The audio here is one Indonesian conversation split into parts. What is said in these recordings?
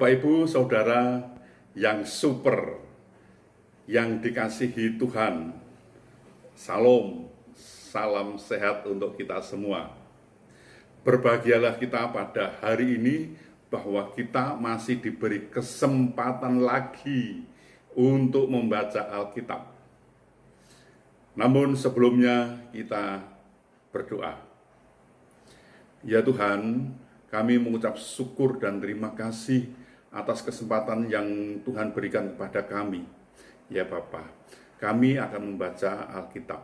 Bapak, Ibu, Saudara yang super, yang dikasihi Tuhan, Salam, salam sehat untuk kita semua. Berbahagialah kita pada hari ini bahwa kita masih diberi kesempatan lagi untuk membaca Alkitab. Namun sebelumnya kita berdoa. Ya Tuhan, kami mengucap syukur dan terima kasih atas kesempatan yang Tuhan berikan kepada kami. Ya Bapa, kami akan membaca Alkitab.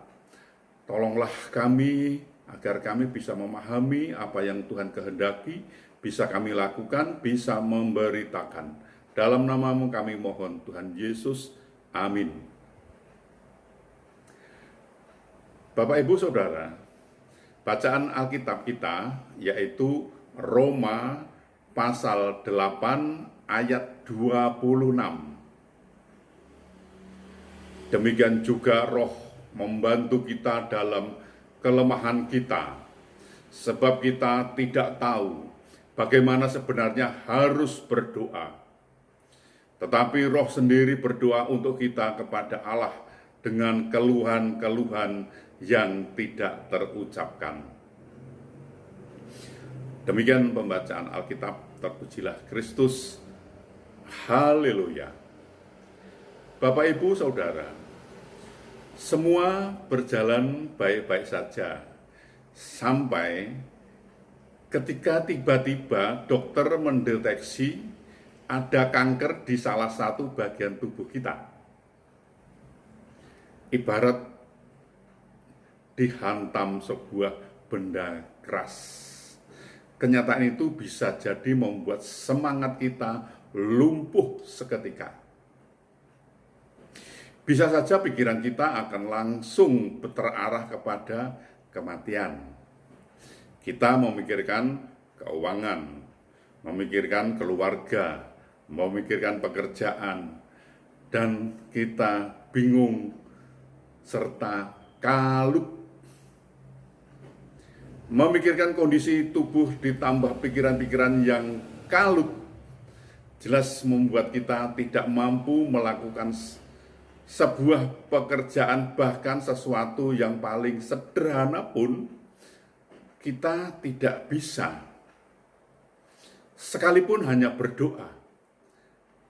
Tolonglah kami agar kami bisa memahami apa yang Tuhan kehendaki, bisa kami lakukan, bisa memberitakan. Dalam nama-Mu kami mohon Tuhan Yesus, amin. Bapak, Ibu, Saudara, bacaan Alkitab kita yaitu Roma pasal 8 ayat 26. Demikian juga Roh membantu kita dalam kelemahan kita, sebab kita tidak tahu bagaimana sebenarnya harus berdoa. Tetapi Roh sendiri berdoa untuk kita kepada Allah dengan keluhan-keluhan yang tidak terucapkan. Demikian pembacaan Alkitab. Terpujilah Kristus. Haleluya. Bapak, Ibu, Saudara, semua berjalan baik-baik saja sampai ketika tiba-tiba dokter mendeteksi ada kanker di salah satu bagian tubuh kita. Ibarat dihantam sebuah benda keras. Kenyataan itu bisa jadi membuat semangat kita lumpuh seketika. Bisa saja pikiran kita akan langsung terarah kepada kematian. Kita memikirkan keuangan, memikirkan keluarga, memikirkan pekerjaan, dan kita bingung serta kalut. Memikirkan kondisi tubuh ditambah pikiran-pikiran yang kalut jelas membuat kita tidak mampu melakukan sebuah pekerjaan, bahkan sesuatu yang paling sederhana pun kita tidak bisa. Sekalipun hanya berdoa,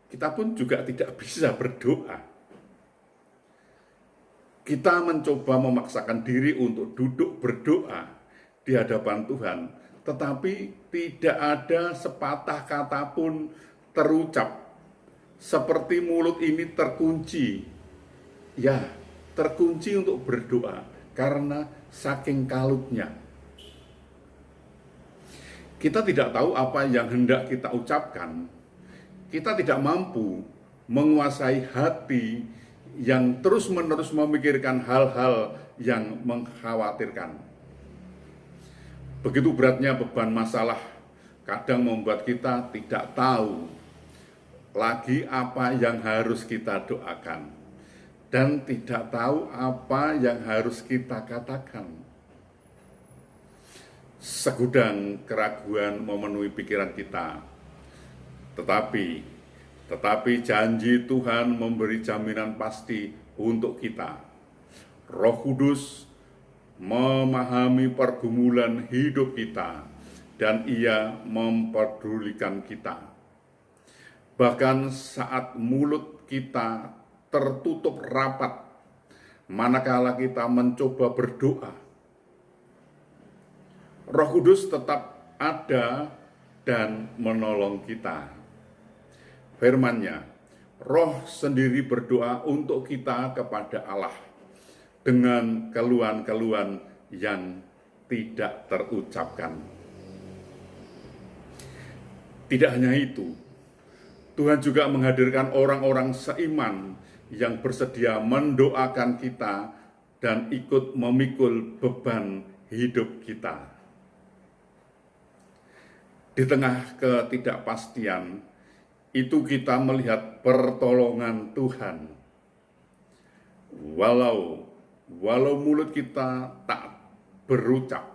kita pun juga tidak bisa berdoa. Kita mencoba memaksakan diri untuk duduk berdoa di hadapan Tuhan, tetapi tidak ada sepatah kata pun terucap. Seperti mulut ini terkunci. Ya, terkunci untuk berdoa karena saking kalutnya. Kita tidak tahu apa yang hendak kita ucapkan. Kita tidak mampu menguasai hati yang terus-menerus memikirkan hal-hal yang mengkhawatirkan. Begitu beratnya beban masalah kadang membuat kita tidak tahu lagi apa yang harus kita doakan dan tidak tahu apa yang harus kita katakan. Segudang keraguan memenuhi pikiran kita. Tetapi janji Tuhan memberi jaminan pasti untuk kita. Roh Kudus memahami pergumulan hidup kita dan Ia mempedulikan kita. Bahkan saat mulut kita tertutup rapat, manakala kita mencoba berdoa, Roh Kudus tetap ada dan menolong kita. Firman-Nya, Roh sendiri berdoa untuk kita kepada Allah dengan keluhan-keluhan yang tidak terucapkan. Tidak hanya itu, Tuhan juga menghadirkan orang-orang seiman yang bersedia mendoakan kita dan ikut memikul beban hidup kita. Di tengah ketidakpastian, itu kita melihat pertolongan Tuhan. Walau mulut kita tak berucap,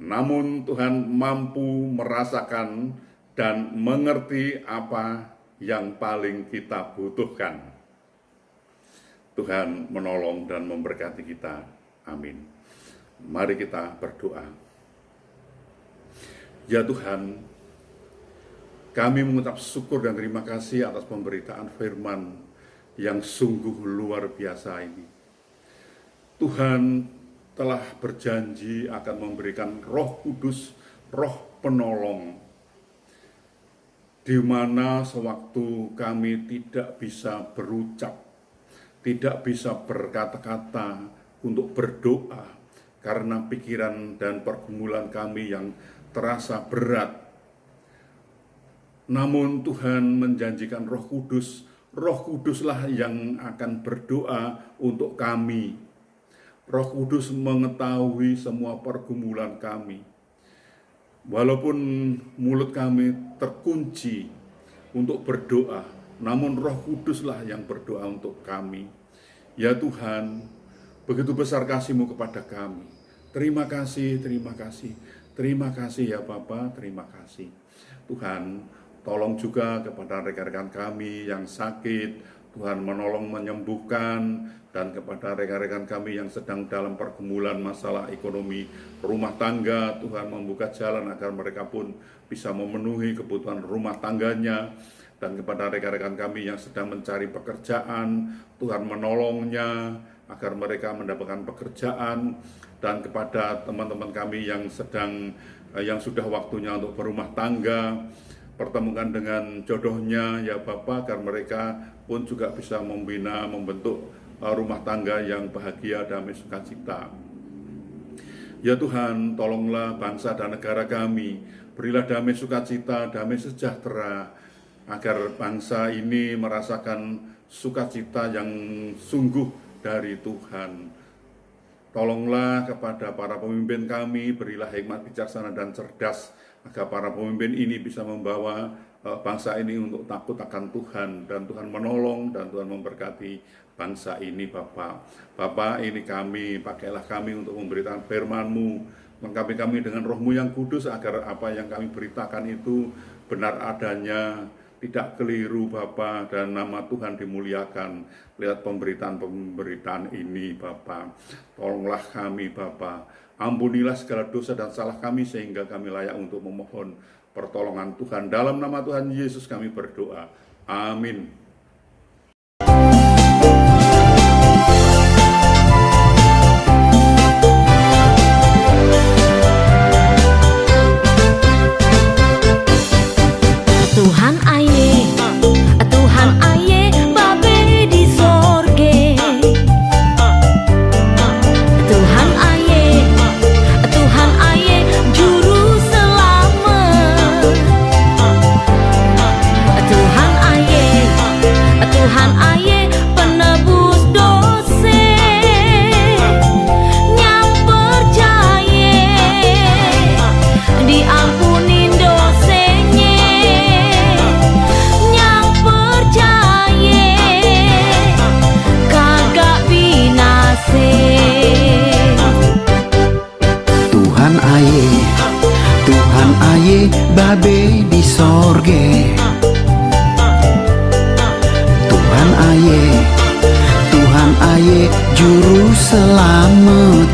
namun Tuhan mampu merasakan dan mengerti apa yang paling kita butuhkan. Tuhan menolong dan memberkati kita. Amin. Mari kita berdoa. Ya Tuhan, kami mengucap syukur dan terima kasih atas pemberitaan firman yang sungguh luar biasa ini. Tuhan telah berjanji akan memberikan Roh Kudus, Roh Penolong, di mana sewaktu kami tidak bisa berucap, tidak bisa berkata-kata untuk berdoa karena pikiran dan pergumulan kami yang terasa berat. Namun Tuhan menjanjikan Roh Kuduslah yang akan berdoa untuk kami. Roh Kudus mengetahui semua pergumulan kami. Walaupun mulut kami terkunci untuk berdoa, namun Roh Kuduslah yang berdoa untuk kami. Ya Tuhan, begitu besar kasih-Mu kepada kami. Terima kasih, terima kasih. Terima kasih ya Bapa, terima kasih. Tuhan, tolong juga kepada rekan-rekan kami yang sakit, Tuhan menolong menyembuhkan, dan kepada rekan-rekan kami yang sedang dalam pergumulan masalah ekonomi rumah tangga, Tuhan membuka jalan agar mereka pun bisa memenuhi kebutuhan rumah tangganya. Dan kepada rekan-rekan kami yang sedang mencari pekerjaan, Tuhan menolongnya agar mereka mendapatkan pekerjaan. Dan kepada teman-teman kami yang sudah waktunya untuk berumah tangga, pertemukan dengan jodohnya ya Bapa, agar mereka pun juga bisa membentuk rumah tangga yang bahagia, damai, sukacita. Ya Tuhan, tolonglah bangsa dan negara kami, berilah damai sukacita, damai sejahtera, agar bangsa ini merasakan sukacita yang sungguh dari Tuhan. Tolonglah kepada para pemimpin kami, berilah hikmat bijaksana dan cerdas, agar para pemimpin ini bisa membawa bangsa ini untuk takut akan Tuhan, dan Tuhan menolong dan Tuhan memberkati bangsa ini Bapa. Bapa, ini kami, pakailah kami untuk memberitakan firman-Mu, lengkapi kami dengan Roh-Mu yang kudus, agar apa yang kami beritakan itu benar adanya, tidak keliru Bapa, dan nama Tuhan dimuliakan lewat pemberitaan ini Bapa. Tolonglah kami Bapa, ampunilah segala dosa dan salah kami sehingga kami layak untuk memohon pertolongan Tuhan. Dalam nama Tuhan Yesus kami berdoa. Amin. Babe di sorge, Tuhan aye juru selamat.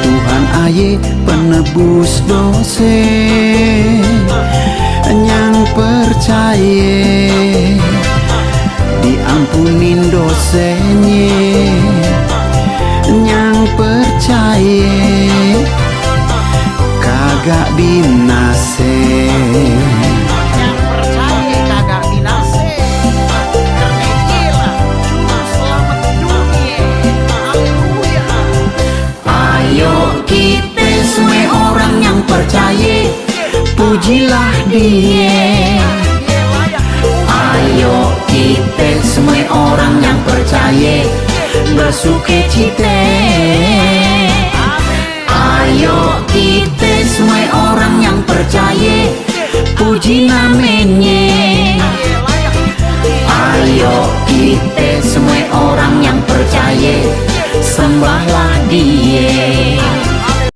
Tuhan aye penebus dosa, yang percaya diampunin dosanya, yang percaya kagak binase, yang percaya kagak binase, karena Dia juru selamat dunia. Haleluya. Ayo kita semua orang yang percaya, pujilah Dia. Ayo kita semua orang yang percaya, bersukacita. Ayo kita semua orang yang percaya, puji namanya. Ayo kita semua orang yang percaya, sembah